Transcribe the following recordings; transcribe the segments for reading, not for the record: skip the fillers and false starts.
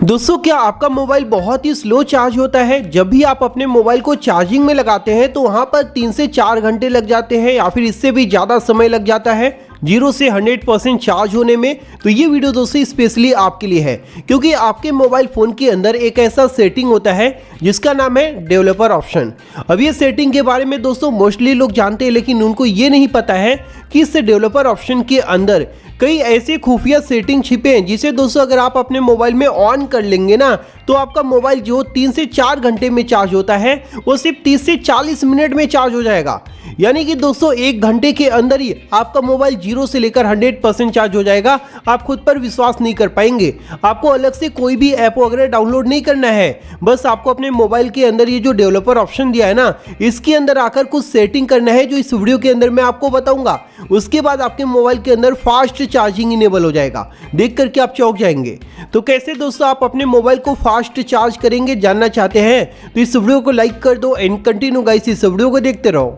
दोस्तों, क्या आपका मोबाइल बहुत ही स्लो चार्ज होता है? जब भी आप अपने मोबाइल को चार्जिंग में लगाते हैं तो वहां पर 3 से 4 घंटे लग जाते हैं या फिर इससे भी ज़्यादा समय लग जाता है 0 से 100% चार्ज होने में। तो ये वीडियो दोस्तों स्पेशली आपके लिए है, क्योंकि आपके मोबाइल फ़ोन के अंदर एक ऐसा सेटिंग होता है जिसका नाम है डेवलपर ऑप्शन। अब ये सेटिंग के बारे में दोस्तों मोस्टली लोग जानते हैं, लेकिन उनको ये नहीं पता है कि इस डेवलपर ऑप्शन के अंदर कई ऐसे खुफिया सेटिंग छिपे हैं जिसे दोस्तों अगर आप अपने मोबाइल में ऑन कर लेंगे ना तो आपका मोबाइल जो 3 से 4 घंटे में चार्ज होता है वो सिर्फ 30 से 40 मिनट में चार्ज हो जाएगा। यानी कि दोस्तों 1 घंटे के अंदर ही आपका मोबाइल 0 से लेकर 100% चार्ज हो जाएगा। आप खुद पर विश्वास नहीं कर पाएंगे। आपको अलग से कोई भी ऐप वगैरह डाउनलोड नहीं करना है, बस आपको अपने मोबाइल के अंदर ये जो डेवलपर ऑप्शन दिया है ना, इसके अंदर आकर कुछ सेटिंग करना है जो इस वीडियो के अंदर मैं आपको बताऊंगा। उसके बाद आपके मोबाइल के अंदर फास्ट चार्जिंग इनेबल हो जाएगा। देख करके आप चौंक जाएंगे। तो कैसे दोस्तों आप अपने मोबाइल को फास्ट चार्ज करेंगे, जानना चाहते हैं तो इस वीडियो को लाइक कर दो एंड कंटिन्यू गाइस इस वीडियो को देखते रहो।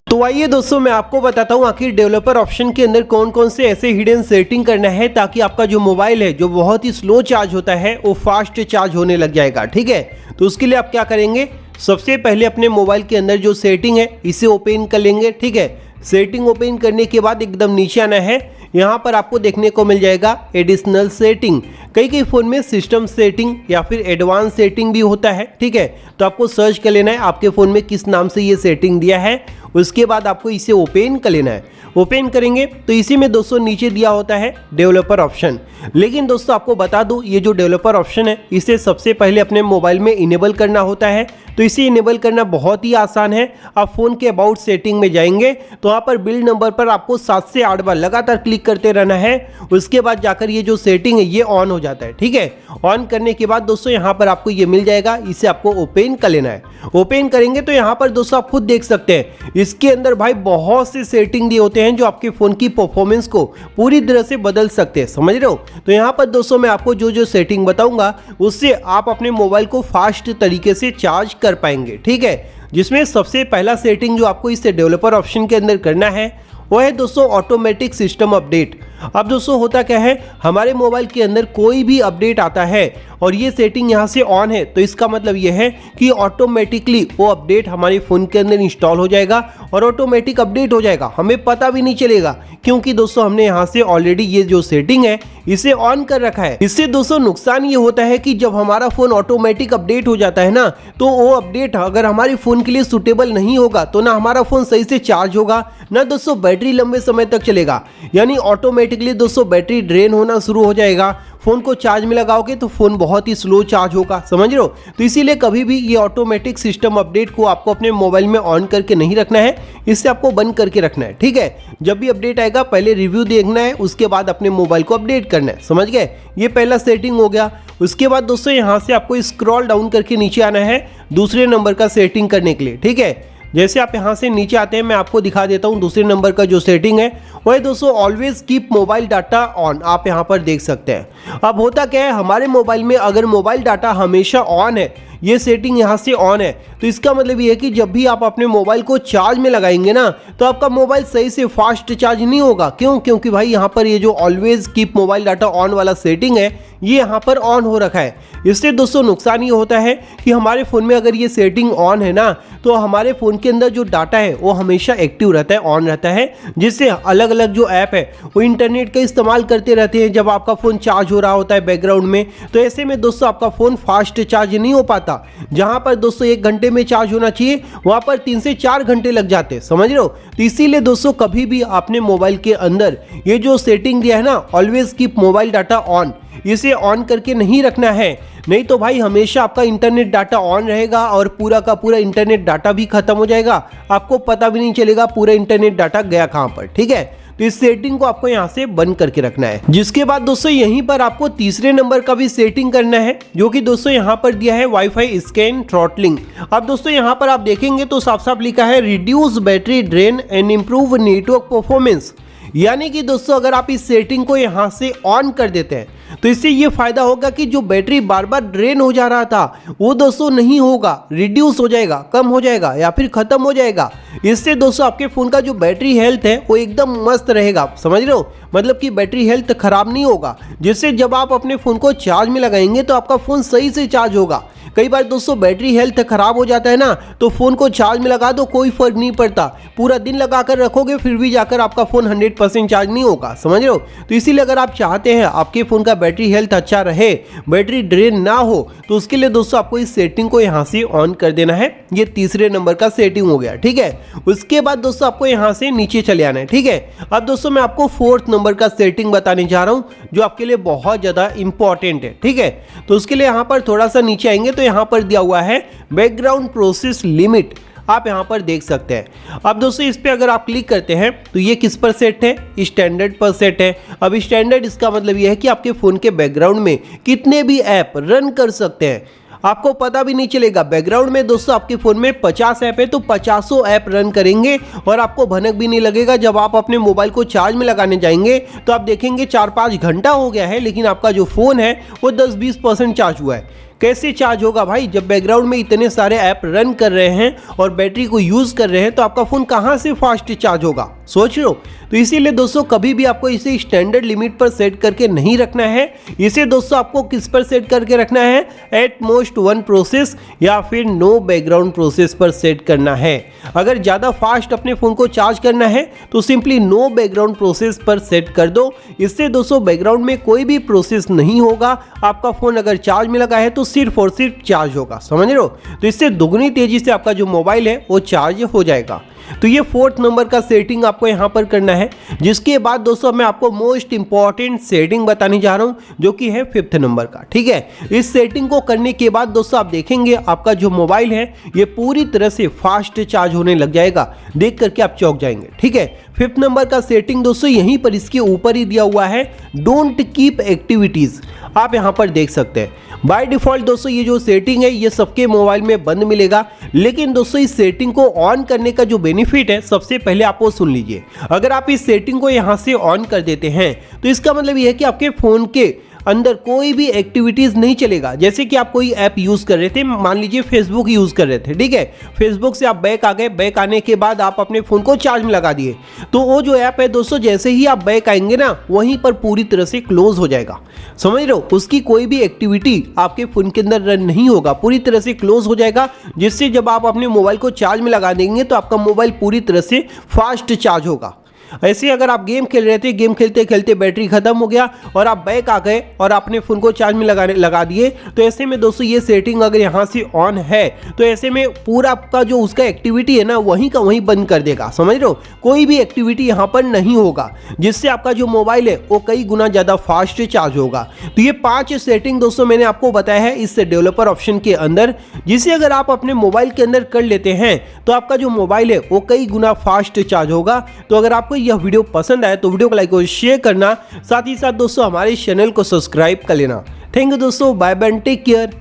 तो आइए दोस्तों मैं आपको बताता हूं आखिर डेवलपर ऑप्शन के अंदर कौन कौन से ऐसे हिडन सेटिंग करना है ताकि आपका जो मोबाइल है जो बहुत ही स्लो चार्ज होता है वो फास्ट चार्ज होने लग जाएगा। ठीक है, तो उसके लिए आप क्या करेंगे, सबसे पहले अपने मोबाइल के अंदर जो सेटिंग है इसे ओपन कर लेंगे। ठीक है, सेटिंग ओपन करने के बाद एकदम नीचे आना है। यहाँ पर आपको देखने को मिल जाएगा एडिशनल सेटिंग। कई फ़ोन में सिस्टम सेटिंग या फिर एडवांस सेटिंग भी होता है। ठीक है, तो आपको सर्च कर लेना है आपके फ़ोन में किस नाम से ये सेटिंग दिया है। उसके बाद आपको इसे ओपन कर लेना है। ओपन करेंगे तो इसी में दोस्तों नीचे दिया होता है डेवलपर ऑप्शन। लेकिन दोस्तों आपको बता दूं ये जो डेवलपर ऑप्शन है इसे सबसे पहले अपने मोबाइल में इनेबल करना होता है। तो इसे इनेबल करना बहुत ही आसान है। आप फ़ोन के अबाउट सेटिंग में जाएंगे तो वहाँ पर बिल्ड नंबर पर आपको 7 से 8 बार लगातार क्लिक करते रहना है। उसके बाद जाकर ये जो सेटिंग है ये ऑन हो जाता है। ठीक है, ऑन करने के बाद दोस्तों यहाँ पर आपको ये मिल जाएगा, इसे आपको ओपन कर लेना है। ओपन करेंगे तो यहाँ पर दोस्तों आप खुद देख सकते हैं इसके अंदर भाई बहुत से सेटिंग दिए होते हैं जो आपके फ़ोन की परफॉर्मेंस को पूरी तरह से बदल सकते हैं। समझ रहे हो? तो यहाँ पर दोस्तों मैं आपको जो जो सेटिंग बताऊंगा उससे आप अपने मोबाइल को फास्ट तरीके से चार्ज कर पाएंगे। ठीक है, जिसमें सबसे पहला सेटिंग जो आपको इस डेवलपर ऑप्शन के अंदर करना है वो है दोस्तों ऑटोमेटिक सिस्टम अपडेट। अब दोस्तों होता क्या है, हमारे मोबाइल के अंदर कोई भी अपडेट आता है और ये सेटिंग यहाँ से ऑन है तो इसका मतलब ये है कि ऑटोमेटिकली वो अपडेट हमारे फ़ोन के अंदर इंस्टॉल हो जाएगा और ऑटोमेटिक अपडेट हो जाएगा। हमें पता भी नहीं चलेगा क्योंकि दोस्तों हमने यहाँ से ऑलरेडी ये जो सेटिंग है इसे ऑन कर रखा है। इससे दोस्तों नुकसान ये होता है कि जब हमारा फ़ोन ऑटोमेटिक अपडेट हो जाता है ना तो वो अपडेट अगर हमारे फ़ोन के लिए सूटेबल नहीं होगा तो ना हमारा फ़ोन सही से चार्ज होगा ना दोस्तों बैटरी लंबे समय तक चलेगा। यानी ऑटोमेटिकली दोस्तों बैटरी ड्रेन होना शुरू हो जाएगा। फ़ोन को चार्ज में लगाओगे तो फ़ोन बहुत ही स्लो चार्ज होगा। समझ रहे हो? तो इसीलिए कभी भी ये ऑटोमेटिक सिस्टम अपडेट को आपको अपने मोबाइल में ऑन करके नहीं रखना है, इससे आपको बंद करके रखना है। ठीक है, जब भी अपडेट आएगा पहले रिव्यू देखना है, उसके बाद अपने मोबाइल को अपडेट करना है। समझ गए? ये पहला सेटिंग हो गया। उसके बाद दोस्तों यहाँ से आपको स्क्रॉल डाउन करके नीचे आना है दूसरे नंबर का सेटिंग करने के लिए। ठीक है, जैसे आप यहाँ से नीचे आते हैं मैं आपको दिखा देता हूँ दूसरे नंबर का जो सेटिंग है वो है दोस्तों always keep mobile data on. आप यहाँ पर देख सकते हैं। अब होता क्या है, हमारे मोबाइल में अगर मोबाइल डाटा हमेशा ऑन है, ये सेटिंग यहाँ से ऑन है, तो इसका मतलब ये है कि जब भी आप अपने मोबाइल को चार्ज में लगाएंगे ना तो आपका मोबाइल सही से फास्ट चार्ज नहीं होगा। क्यों? क्योंकि भाई यहाँ पर ये जो always keep mobile data on वाला सेटिंग है ये यहाँ पर ऑन हो रखा है। इससे दोस्तों नुकसान ये होता है कि हमारे फ़ोन में अगर ये सेटिंग ऑन है ना तो हमारे फ़ोन के अंदर जो डाटा है वो हमेशा एक्टिव रहता है, ऑन रहता है, जिससे अलग अलग जो ऐप है वो इंटरनेट का इस्तेमाल करते रहते हैं जब आपका फ़ोन चार्ज हो रहा होता है बैकग्राउंड में। तो ऐसे में दोस्तों आपका फ़ोन फास्ट चार्ज नहीं हो पाता। जहाँ पर दोस्तों 1 घंटे में चार्ज होना चाहिए वहाँ पर 3 से 4 घंटे लग जाते हैं। समझ रहे हो? तो इसीलिए दोस्तों कभी भी आपने मोबाइल के अंदर ये जो सेटिंग दिया है ना always keep mobile data on, इसे ऑन करके नहीं रखना है। नहीं तो भाई हमेशा आपका इंटरनेट डाटा ऑन रहेगा और पूरा का पूरा इंटरनेट डाटा भी खत्म हो जाएगा। आपको पता भी नहीं चलेगा पूरा इंटरनेट डाटा गया कहाँ पर। ठीक है, तो इस सेटिंग को आपको यहाँ से बंद करके रखना है। जिसके बाद दोस्तों यहीं पर आपको तीसरे नंबर का भी सेटिंग करना है जो कि दोस्तों यहाँ पर दिया है वाईफाई स्कैन थ्रॉटलिंग। अब दोस्तों यहाँ पर आप देखेंगे तो साफ साफ लिखा है reduce battery drain and improve network performance. यानी कि दोस्तों अगर आप इस सेटिंग को यहाँ से ऑन कर देते हैं तो इससे ये फायदा होगा कि जो बैटरी बार बार ड्रेन हो जा रहा था वो दोस्तों नहीं होगा, रिड्यूस हो जाएगा, कम हो जाएगा या फिर खत्म हो जाएगा। इससे दोस्तों आपके फ़ोन का जो बैटरी हेल्थ है वो एकदम मस्त रहेगा, समझ रहे हो, मतलब कि बैटरी हेल्थ खराब नहीं होगा, जिससे जब आप अपने फ़ोन को चार्ज में लगाएंगे तो आपका फ़ोन सही से चार्ज होगा। कई बार दोस्तों बैटरी हेल्थ खराब हो जाता है ना, तो फ़ोन को चार्ज में लगा दो कोई फ़र्क नहीं पड़ता, पूरा दिन लगा कर रखोगे फिर भी जाकर आपका फ़ोन 100% चार्ज नहीं होगा, समझ रहे हो। तो इसीलिए अगर आप चाहते हैं आपके फ़ोन का बैटरी हेल्थ अच्छा रहे, बैटरी ड्रेन ना हो, तो उसके लिए दोस्तों आपको इस सेटिंग को यहाँ से ऑन कर देना है। ये तीसरे नंबर का सेटिंग हो गया, ठीक है। उसके बाद दोस्तों आपको यहाँ से नीचे चले आना है, ठीक है। अब दोस्तों मैं आपको 4th नंबर का सेटिंग बताने जा रहा हूँ जो आपके लिए बहुत ज़्यादा इंपॉर्टेंट है, ठीक है। तो उसके लिए यहाँ पर थोड़ा सा नीचे आएंगे तो यहाँ पर दिया हुआ है बैकग्राउंड प्रोसेस लिमिट, आप यहाँ पर देख सकते हैं। अब दोस्तों इस पे अगर आप क्लिक करते हैं तो ये किस पर सेट है, स्टैंडर्ड पर सेट है। अब स्टैंडर्ड इसका मतलब ये है कि आपके फ़ोन के बैकग्राउंड में कितने भी ऐप रन कर सकते हैं, आपको पता भी नहीं चलेगा। बैकग्राउंड में दोस्तों आपके फ़ोन में 50 ऐप है तो 50 ऐप रन करेंगे और आपको भनक भी नहीं लगेगा। जब आप अपने मोबाइल को चार्ज में लगाने जाएंगे तो आप देखेंगे 4-5 घंटा हो गया है लेकिन आपका जो फ़ोन है वो 10-20% चार्ज हुआ है। कैसे चार्ज होगा भाई, जब बैकग्राउंड में इतने सारे ऐप रन कर रहे हैं और बैटरी को यूज़ कर रहे हैं तो आपका फ़ोन कहाँ से फास्ट चार्ज होगा, सोच रहे हो। तो इसीलिए दोस्तों कभी भी आपको इसे स्टैंडर्ड लिमिट पर सेट करके नहीं रखना है, इसे दोस्तों आपको किस पर सेट करके रखना है, एट मोस्ट 1 प्रोसेस या फिर नो बैकग्राउंड प्रोसेस पर सेट करना है। अगर ज़्यादा फास्ट अपने फ़ोन को चार्ज करना है तो सिंपली नो बैकग्राउंड प्रोसेस पर सेट कर दो। इससे दोस्तों बैकग्राउंड में कोई भी प्रोसेस नहीं होगा, आपका फ़ोन अगर चार्ज में लगा है तो सिर्फ और सिर्फ चार्ज होगा, समझ रहे हो। तो इससे दुगनी तेजी से आपका जो मोबाइल है वो चार्ज हो जाएगा। तो ये 4th नंबर का सेटिंग आपको यहाँ पर करना है। जिसके बाद दोस्तों मैं आपको मोस्ट इंपॉर्टेंट सेटिंग बताने जा रहा हूँ जो कि है 5th नंबर का, ठीक है। इस सेटिंग को करने के बाद दोस्तों आप देखेंगे आपका जो मोबाइल है ये पूरी तरह से फास्ट चार्ज होने लग जाएगा, देख करके आप चौंक जाएंगे, ठीक है। 5th नंबर का सेटिंग दोस्तों यहीं पर इसके ऊपर ही दिया हुआ है, डोंट कीप एक्टिविटीज़, आप यहाँ पर देख सकते हैं। बाय डिफ़ॉल्ट दोस्तों ये जो सेटिंग है ये सबके मोबाइल में बंद मिलेगा, लेकिन दोस्तों इस सेटिंग को ऑन करने का जो बेनिफिट है सबसे पहले आप वो सुन लीजिए। अगर आप इस सेटिंग को यहाँ से ऑन कर देते हैं तो इसका मतलब ये है कि आपके फ़ोन के अंदर कोई भी एक्टिविटीज़ नहीं चलेगा। जैसे कि आप कोई ऐप यूज़ कर रहे थे, मान लीजिए फेसबुक यूज़ कर रहे थे, ठीक है। फेसबुक से आप बैक आ गए, बैक आने के बाद आप अपने फ़ोन को चार्ज में लगा दिए, तो वो जो ऐप है दोस्तों जैसे ही आप बैक आएंगे ना वहीं पर पूरी तरह से क्लोज हो जाएगा, समझ रहे हो। उसकी कोई भी एक्टिविटी आपके फ़ोन के अंदर रन नहीं होगा, पूरी तरह से क्लोज हो जाएगा, जिससे जब आप अपने मोबाइल को चार्ज में लगा देंगे तो आपका मोबाइल पूरी तरह से फास्ट चार्ज होगा। ऐसे अगर आप गेम खेल रहे थे, गेम खेलते खेलते बैटरी खत्म हो गया और आप बैक आ गए और आपने फ़ोन को चार्ज में लगा दिए, तो ऐसे में दोस्तों ये सेटिंग अगर यहाँ से ऑन है तो ऐसे में पूरा आपका जो उसका एक्टिविटी है ना वहीं का वहीं बंद कर देगा, समझ रहे हो। कोई भी एक्टिविटी यहाँ पर नहीं होगा, जिससे आपका जो मोबाइल है वो कई गुना ज़्यादा फास्ट चार्ज होगा। तो ये 5 सेटिंग दोस्तों मैंने आपको बताया है इस डेवलपर ऑप्शन के अंदर, जिसे अगर आप अपने मोबाइल के अंदर कर लेते हैं तो आपका जो मोबाइल है वो कई गुना फास्ट चार्ज होगा। तो अगर आपको यह वीडियो पसंद आए तो वीडियो को लाइक और शेयर करना, साथ ही साथ दोस्तों हमारे चैनल को सब्सक्राइब कर लेना। थैंक यू दोस्तों, बाय बाय, टेक केयर।